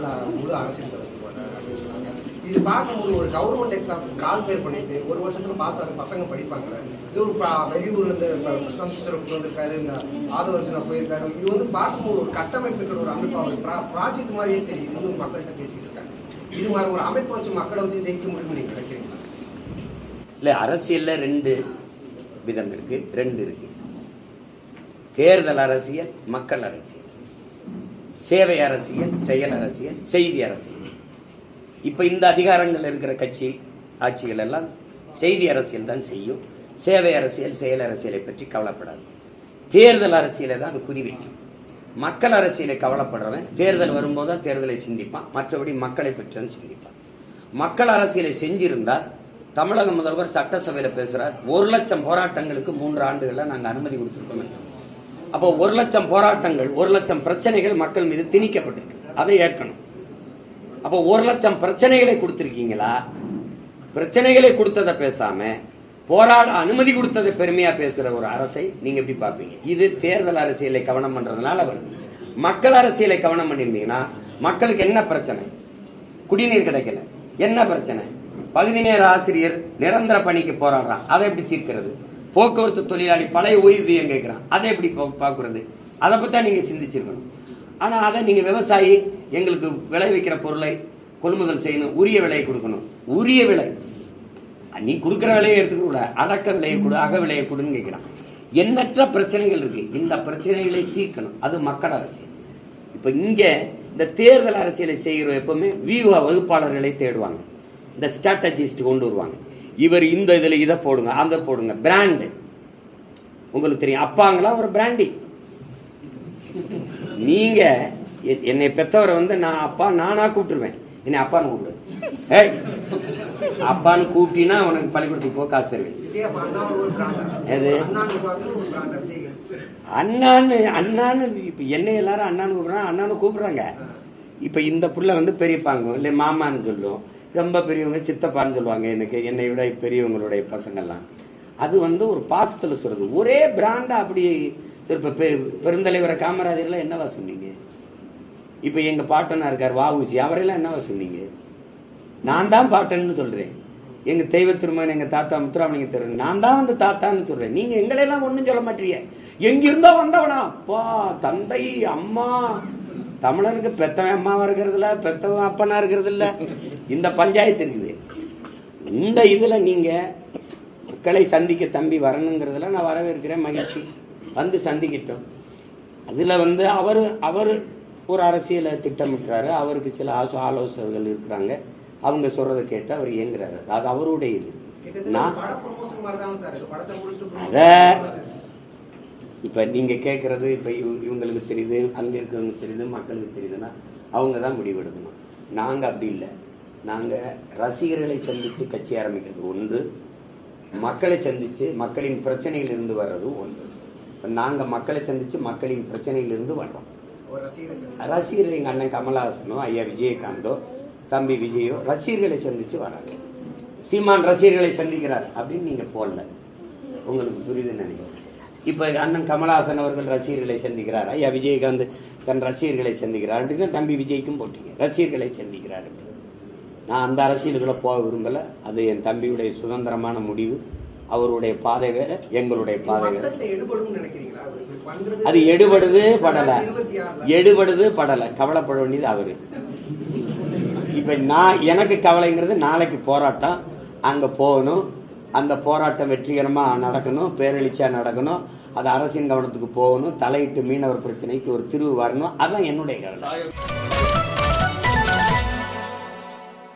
நாள்ல முழு அரசியல் அப்படின்னு சொன்னாங்க. இது பார்க்கும்போது ஒரு கவர்மெண்ட் எக்ஸாம் கால் பேர் பண்ணிட்டு ஒரு வருஷத்துல பாஸ் ஆகிற பசங்க படிப்பாங்க. இது ஒரு வெளியூர்ல இருந்து பிரசாந்த் கிஷோர் வந்திருக்காரு, இந்த ஆதவர்ஜனா போயிருக்காரு. இது வந்து பார்க்கும்போது ஒரு கட்டமைப்புகள் ஒரு அமைப்பு ப்ராஜெக்ட் மாதிரியே தெரியுது. இன்னும் மக்கள்கிட்ட பேசிட்டு இருக்காங்க. இது மாதிரி ஒரு அமைப்பு வச்சு மக்களை வச்சு ஜெயிக்க முடியும்னு நீங்க நினைக்கிறீங்களா? இல்லை, அரசியல்ல ரெண்டு விதம் இருக்கு, ரெண்டு இருக்கு. தேர்தல் அரசியல், மக்கள் அரசியல், சேவை அரசியல், செயல் அரசியல், செய்தி அரசியல். இப்ப இந்த அதிகாரங்கள் இருக்கிற கட்சி ஆட்சிகள் எல்லாம் செய்தி அரசியல் தான் செய்யும். சேவை அரசியல், செயல் அரசியலை பற்றி கவலைப்படாது. தேர்தல் அரசியலை தான் அது குறிவைக்கும். மக்கள் அரசியலை கவலைப்படுறவன் தேர்தல் வரும்போது தான் தேர்தலை சிந்திப்பான், மற்றபடி மக்களை பற்றி சிந்திப்பான். மக்கள் அரசியலை செஞ்சிருந்தால் தமிழக முதல்வர் சட்டசபையில பேசுறார், 1,00,000 போராட்டங்களுக்கு 3 ஆண்டுகள்ல நாங்க அனுமதி கொடுத்திருக்கோம். அப்போ 1,00,000 போராட்டங்கள், 1,00,000 பிரச்சனைகள் மக்கள் மீது திணிக்கப்பட்டிருக்கு, அதை ஏற்கணும். அப்போ 1,00,000 பிரச்சனைகளை கொடுத்திருக்கீங்களா? பிரச்சனைகளை கொடுத்ததை பேசாம போராட அனுமதி கொடுத்ததை பெருமையா பேசுற ஒரு அரசை நீங்க எப்படி பார்ப்பீங்க? இது தேர்தல் அரசியலை கவனம் பண்றதுனால வருது. மக்கள் அரசியலை கவனம் பண்ணிருந்தீங்கன்னா மக்களுக்கு என்ன பிரச்சனை? குடிநீர் கிடைக்கல, என்ன பிரச்சனை? பகுதி நேர ஆசிரியர் நிரந்தர பணிக்கு போராடுறான், அதை எப்படி தீர்க்கிறது? போக்குவரத்து தொழிலாளி பழைய ஓய்வூதியம் கேட்கிறான், அதை எப்படி பாக்குறது? அதை பத்தி நீங்க சிந்திச்சிருக்கணும். ஆனா அதை நீங்க விவசாயி எங்களுக்கு விளைவிக்கிற பொருளை கொள்முதல் செய்யணும், உரிய விலையை கொடுக்கணும். உரிய விலை நீ கொடுக்கிற விலையை எடுத்துக்கூட, அடக்க விலையை கொடு, அக விலையை கொடுன்னு கேட்கிறான். எண்ணற்ற பிரச்சனைகள் இருக்கு. இந்த பிரச்சனைகளை தீர்க்கணும், அது மக்கள் அரசியல். இப்ப இங்க இந்த தேர்தல் அரசியலை செய்கிற எப்பவுமே வியூக வகுப்பாளர்களை தேடுவாங்க, இந்த ஸ்ட்ராட்டஜிஸ்ட் கொண்டு வருவாங்க. இவர் இந்த இதுல இதை போடுங்க, அந்த போடுங்க, பிராண்டு. உங்களுக்கு தெரியும், அப்பாங்களா ஒரு பிராண்டி. நீங்க என்னை பெற்றவரை வந்து நான் அப்பா நானா கூப்பிட்டுருவேன், என்னை அப்பான்னு கூப்பிடு. அப்பான்னு கூப்பிட்டீங்கன்னா உனக்கு பள்ளிக்கூடத்துக்கு போக காசு தருவேன். அண்ணான்னு அண்ணான்னு இப்ப என்ன எல்லாரும் அண்ணான்னு கூப்பிடுறாங்க, அண்ணான்னு கூப்பிடுறாங்க. இப்ப இந்த புள்ள வந்து பெரியப்பாங்க இல்ல மாமான்னு சொல்லும், ரொம்ப பெரியவங்க சித்தப்பான்னு சொல்லுவாங்க. எனக்கு என்னை விட பெரியவங்களுடைய பசங்கள்லாம் அது வந்து ஒரு பாசத்துல சொல்றது. ஒரே பிராண்டா அப்படி இப்ப பெருந்தலைவரை காமராஜர்லாம் என்னவா சொன்னீங்க? இப்ப எங்க பாட்டனா இருக்கார் வாவுசி, அவரெல்லாம் என்னவா சொன்னீங்க? நான் தான் பாட்டன்னு சொல்றேன். எங்க தெய்வ திருமகன் எங்க தாத்தா முத்துராமலிங்க தெரு, நான் தான் வந்து தாத்தான்னு சொல்றேன். நீங்க எங்களெல்லாம் ஒண்ணும் சொல்ல மாட்டீங்க. எங்கிருந்தோ வந்தவனா அப்பா தந்தை அம்மா. தமிழனுக்கு பெத்தவன் அம்மாவா இருக்கிறது இல்ல, பெத்தவன் அப்பனா இருக்கிறது இல்ல. இந்த பஞ்சாயத்து இருக்குது. இந்த இதுல நீங்க மக்களை சந்திக்க தம்பி வரணுங்கிறதுல நான் வரவேற்கிறேன், மகிழ்ச்சி. வந்து சந்திக்கிட்டோம். அதுல வந்து அவரு ஒரு அரசியலை திட்டமிட்டுறாரு, அவருக்கு சில ஆலோசகர்கள் இருக்கிறாங்க, அவங்க சொல்றதை கேட்டு அவர் இயங்குறாரு. அது அவருடைய இது. இப்ப நீங்க கேட்கறது இப்ப இவங்களுக்கு தெரியுது, அங்க இருக்கவங்க தெரியுது, மக்களுக்கு தெரியுதுன்னா அவங்க தான் முடிவெடுக்கணும். நாங்க அப்படி இல்லை. நாங்க ரசிகர்களை சந்திச்சு கட்சி ஆரம்பிக்கிறது ஒன்று, மக்களை சந்திச்சு மக்களின் பிரச்சனையில் இருந்து வர்றது ஒன்று. நாங்க மக்களை சந்திச்சு மக்களின் பிரச்சனையில் இருந்து வர்றோம். ரசிகர்கள் எங்க அண்ணன் கமலஹாசனோ ஐயா விஜயகாந்தோ தம்பி விஜயோ ரசிகர்களை சந்திச்சு வராங்க. சீமான் ரசிகர்களை சந்திக்கிறார் அப்படின்னு நீங்க போடல, உங்களுக்கு புரியுதுன்னு நினைக்கிறேன். இப்ப அண்ணன் கமலஹாசன் அவர்கள் ரசிகர்களை சந்திக்கிறார், ஐயா விஜயகாந்த் தன் ரசிகர்களை சந்திக்கிறார் அப்படின்னு தம்பி விஜய்க்கும் போட்டீங்க, ரசிகர்களை சந்திக்கிறார் அப்படின்னு. நான் அந்த அரசியல்களை போக விரும்பல. அது என் தம்பியுடைய சுதந்திரமான முடிவு. அவருடைய பாதை வேற, எங்களுடைய பாதை வேற. அது எடுபடுது படல, கவலைப்பட வேண்டியது அவரு. இப்ப நான் எனக்கு கவலைங்கிறது நாளைக்கு போராட்டம், அங்க போகணும், அந்த போராட்டம் வெற்றிகரமா நடக்கணும், பேரெளிச்சா நடக்கணும், அது அரசின் கவனத்துக்கு போகணும், தலையிட்டு மீனவர் பிரச்சனைக்கு ஒரு தீர்வு வரணும். அதான் என்னுடைய கவலை.